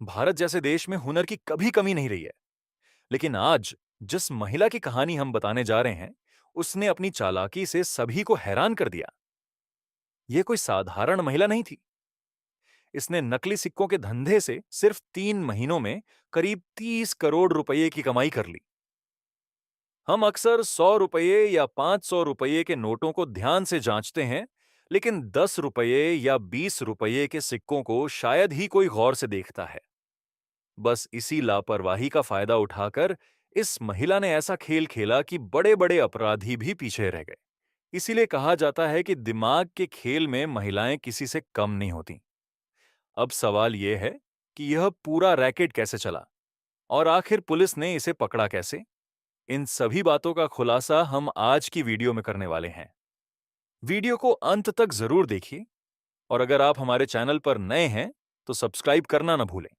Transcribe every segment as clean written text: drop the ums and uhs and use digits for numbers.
भारत जैसे देश में हुनर की कभी कमी नहीं रही है। लेकिन आज जिस महिला की कहानी हम बताने जा रहे हैं, उसने अपनी चालाकी से सभी को हैरान कर दिया। यह कोई साधारण महिला नहीं थी। इसने नकली सिक्कों के धंधे से सिर्फ 3 महीनों में करीब 30 करोड़ रुपए की कमाई कर ली। हम अक्सर 100 रुपये या 500 रुपये के नोटों को ध्यान से जांचते हैं, लेकिन 10 रुपये या 20 रुपये के सिक्कों को शायद ही कोई गौर से देखता है। बस इसी लापरवाही का फायदा उठाकर इस महिला ने ऐसा खेल खेला कि बड़े-बड़े अपराधी भी पीछे रह गए। इसीलिए कहा जाता है कि दिमाग के खेल में महिलाएं किसी से कम नहीं होती। अब सवाल यह है कि यह पूरा रैकेट कैसे चला और आखिर पुलिस ने इसे पकड़ा कैसे? इन सभी बातों का खुलासा हम आज की वीडियो में करने वाले हैं। वीडियो को अंत तक जरूर देखिए और अगर आप हमारे चैनल पर नए हैं तो सब्सक्राइब करना न भूलें।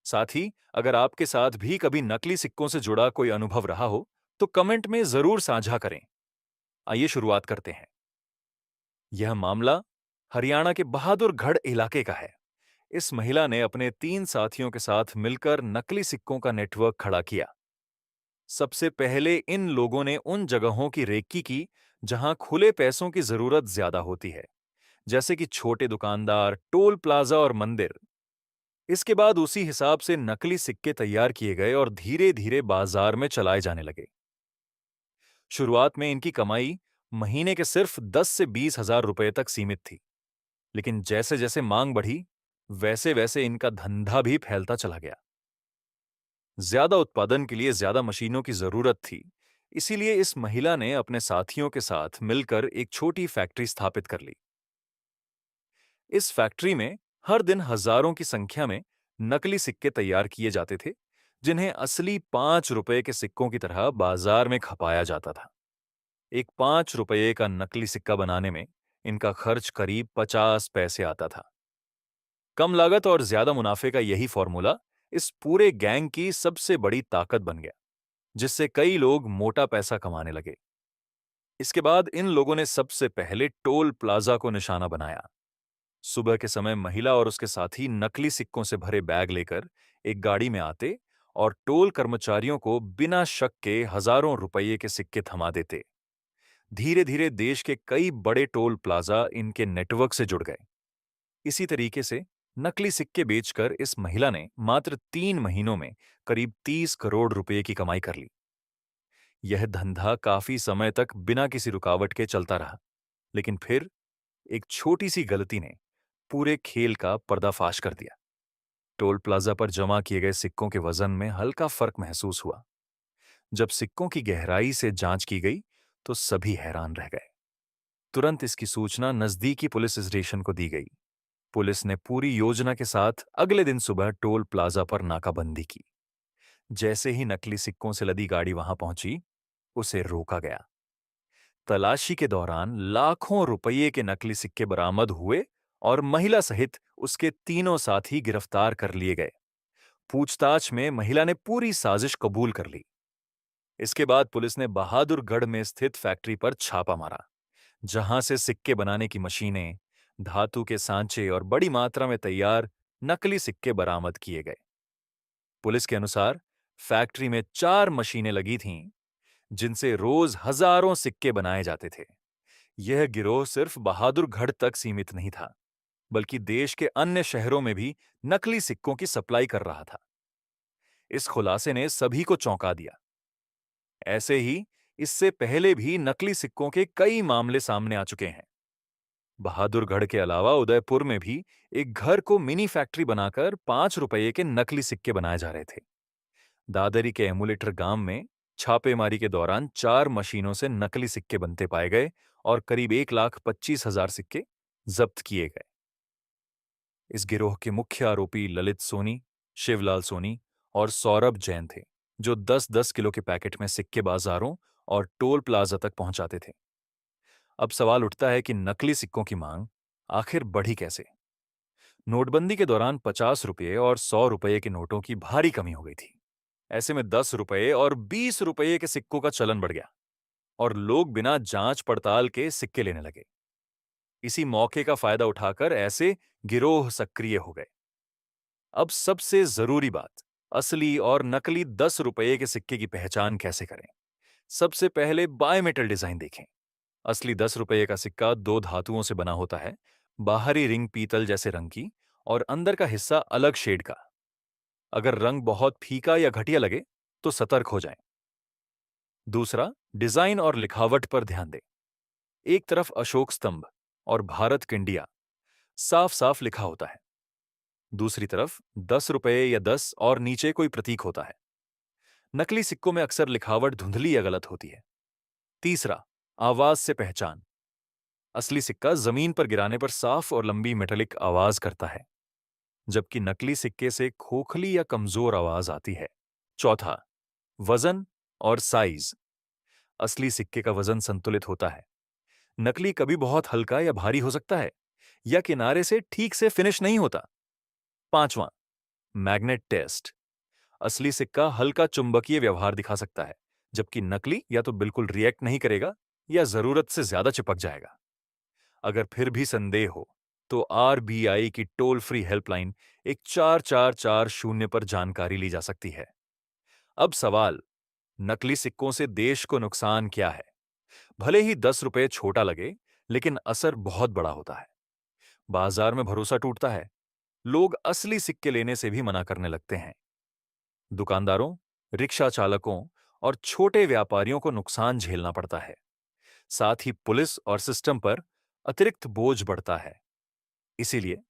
साथ ही अगर आपके साथ भी कभी नकली सिक्कों से जुड़ा कोई अनुभव रहा हो तो कमेंट में जरूर साझा करें। आइए शुरुआत करते हैं। यह मामला हरियाणा के बहादुरगढ़ इलाके का है। इस महिला ने अपने 3 साथियों के साथ मिलकर नकली सिक्कों का नेटवर्क खड़ा किया। सबसे पहले इन लोगों ने उन जगहों की रेकी की जहां खुले पैसों की जरूरत ज्यादा होती है, जैसे कि छोटे दुकानदार, टोल प्लाजा और मंदिर। इसके बाद उसी हिसाब से नकली सिक्के तैयार किए गए और धीरे धीरे बाजार में चलाए जाने लगे। शुरुआत में इनकी कमाई महीने के सिर्फ 10 से 20 हजार रुपए तक सीमित थी, लेकिन जैसे जैसे मांग बढ़ी, वैसे वैसे इनका धंधा भी फैलता चला गया। ज्यादा उत्पादन के लिए ज्यादा मशीनों की जरूरत थी, इसीलिए इस महिला ने अपने साथियों के साथ मिलकर एक छोटी फैक्ट्री स्थापित कर ली। इस फैक्ट्री में हर दिन हजारों की संख्या में नकली सिक्के तैयार किए जाते थे, जिन्हें असली 5 रुपए के सिक्कों की तरह बाजार में खपाया जाता था। एक 5 रुपये का नकली सिक्का बनाने में इनका खर्च करीब 50 पैसे आता था। कम लागत और ज्यादा मुनाफे का यही फॉर्मूला इस पूरे गैंग की सबसे बड़ी ताकत बन गया, जिससे कई लोग मोटा पैसा कमाने लगे। इसके बाद इन लोगों ने सबसे पहले टोल प्लाजा को निशाना बनाया। सुबह के समय महिला और उसके साथी नकली सिक्कों से भरे बैग लेकर एक गाड़ी में आते और टोल कर्मचारियों को बिना शक के हजारों रुपये के सिक्के थमा देते। धीरे धीरे देश के कई बड़े टोल प्लाजा इनके नेटवर्क से जुड़ गए। इसी तरीके से नकली सिक्के बेचकर इस महिला ने मात्र 3 महीनों में करीब 30 करोड़ रुपए की कमाई कर ली। यह धंधा काफी समय तक बिना किसी रुकावट के चलता रहा, लेकिन फिर एक छोटी सी गलती ने पूरे खेल का पर्दाफाश कर दिया। टोल प्लाजा पर जमा किए गए सिक्कों के वजन में हल्का फर्क महसूस हुआ। जब सिक्कों की गहराई से जांच की गई तो सभी हैरान रह गए। तुरंत इसकी सूचना नजदीकी पुलिस स्टेशन को दी गई। पुलिस ने पूरी योजना के साथ अगले दिन सुबह टोल प्लाजा पर नाकाबंदी की। जैसे ही नकली सिक्कों से लदी गाड़ी वहां पहुंची, उसे रोका गया। तलाशी के दौरान लाखों रुपये के नकली सिक्के बरामद हुए और महिला सहित उसके तीनों साथी गिरफ्तार कर लिए गए। पूछताछ में महिला ने पूरी साजिश कबूल कर ली। इसके बाद पुलिस ने बहादुरगढ़ में स्थित फैक्ट्री पर छापा मारा, जहां से सिक्के बनाने की मशीनें, धातु के सांचे और बड़ी मात्रा में तैयार नकली सिक्के बरामद किए गए। पुलिस के अनुसार फैक्ट्री में 4 मशीनें लगी थीं, जिनसे रोज हजारों सिक्के बनाए जाते थे। यह गिरोह सिर्फ बहादुरगढ़ तक सीमित नहीं था, बल्कि देश के अन्य शहरों में भी नकली सिक्कों की सप्लाई कर रहा था। इस खुलासे ने सभी को चौंका दिया। ऐसे ही इससे पहले भी नकली सिक्कों के कई मामले सामने आ चुके हैं। बहादुरगढ़ के अलावा उदयपुर में भी एक घर को मिनी फैक्ट्री बनाकर 5 रुपये के नकली सिक्के बनाए जा रहे थे। दादरी के एमुलेटर गांव में छापेमारी के दौरान 4 मशीनों से नकली सिक्के बनते पाए गए और करीब 1,25,000 सिक्के जब्त किए गए। इस गिरोह के मुख्य आरोपी ललित सोनी, शिवलाल सोनी और सौरभ जैन थे, जो 10-10 किलो के पैकेट में सिक्के बाजारों और टोल प्लाजा तक पहुंचाते थे। अब सवाल उठता है कि नकली सिक्कों की मांग आखिर बढ़ी कैसे? नोटबंदी के दौरान 50 रुपये और 100 रुपये के नोटों की भारी कमी हो गई थी। ऐसे में 10 रुपये और 20 रुपये के सिक्कों का चलन बढ़ गया और लोग बिना जांच पड़ताल के सिक्के लेने लगे। इसी मौके का फायदा उठाकर ऐसे गिरोह सक्रिय हो गए। अब सबसे जरूरी बात, असली और नकली 10 रुपये के सिक्के की पहचान कैसे करें। सबसे पहले बायोमेटल डिजाइन देखें। असली 10 रुपये का सिक्का दो धातुओं से बना होता है, बाहरी रिंग पीतल जैसे रंग की और अंदर का हिस्सा अलग शेड का। अगर रंग बहुत फीका या घटिया लगे तो सतर्क हो जाएं। दूसरा, डिजाइन और लिखावट पर ध्यान दें। एक तरफ अशोक स्तंभ और भारत किंडिया साफ साफ लिखा होता है, दूसरी तरफ 10 रुपये या 10 और नीचे कोई प्रतीक होता है। नकली सिक्कों में अक्सर लिखावट धुंधली या गलत होती है। तीसरा, आवाज से पहचान। असली सिक्का जमीन पर गिराने पर साफ और लंबी मेटेलिक आवाज करता है, जबकि नकली सिक्के से खोखली या कमजोर आवाज आती है। चौथा, वजन और साइज। असली सिक्के का वजन संतुलित होता है, नकली कभी बहुत हल्का या भारी हो सकता है या किनारे से ठीक से फिनिश नहीं होता। पांचवां, मैग्नेट टेस्ट। असली सिक्का हल्का चुंबकीय व्यवहार दिखा सकता है, जबकि नकली या तो बिल्कुल रिएक्ट नहीं करेगा या जरूरत से ज्यादा चिपक जाएगा। अगर फिर भी संदेह हो तो आरबीआई की टोल फ्री हेल्पलाइन 1440 पर जानकारी ली जा सकती है। अब सवाल, नकली सिक्कों से देश को नुकसान क्या है। भले ही 10 रुपये छोटा लगे, लेकिन असर बहुत बड़ा होता है। बाजार में भरोसा टूटता है, लोग असली सिक्के लेने से भी मना करने लगते हैं। दुकानदारों, रिक्शा चालकों और छोटे व्यापारियों को नुकसान झेलना पड़ता है। साथ ही पुलिस और सिस्टम पर अतिरिक्त बोझ बढ़ता है। इसीलिए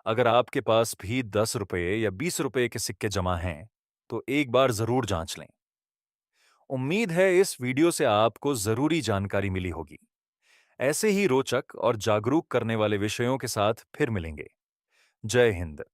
अगर आपके पास भी 10 रुपये या 20 रुपये के सिक्के जमा हैं, तो एक बार जरूर जांच लें। उम्मीद है इस वीडियो से आपको जरूरी जानकारी मिली होगी। ऐसे ही रोचक और जागरूक करने वाले विषयों के साथ फिर मिलेंगे। जय हिंद।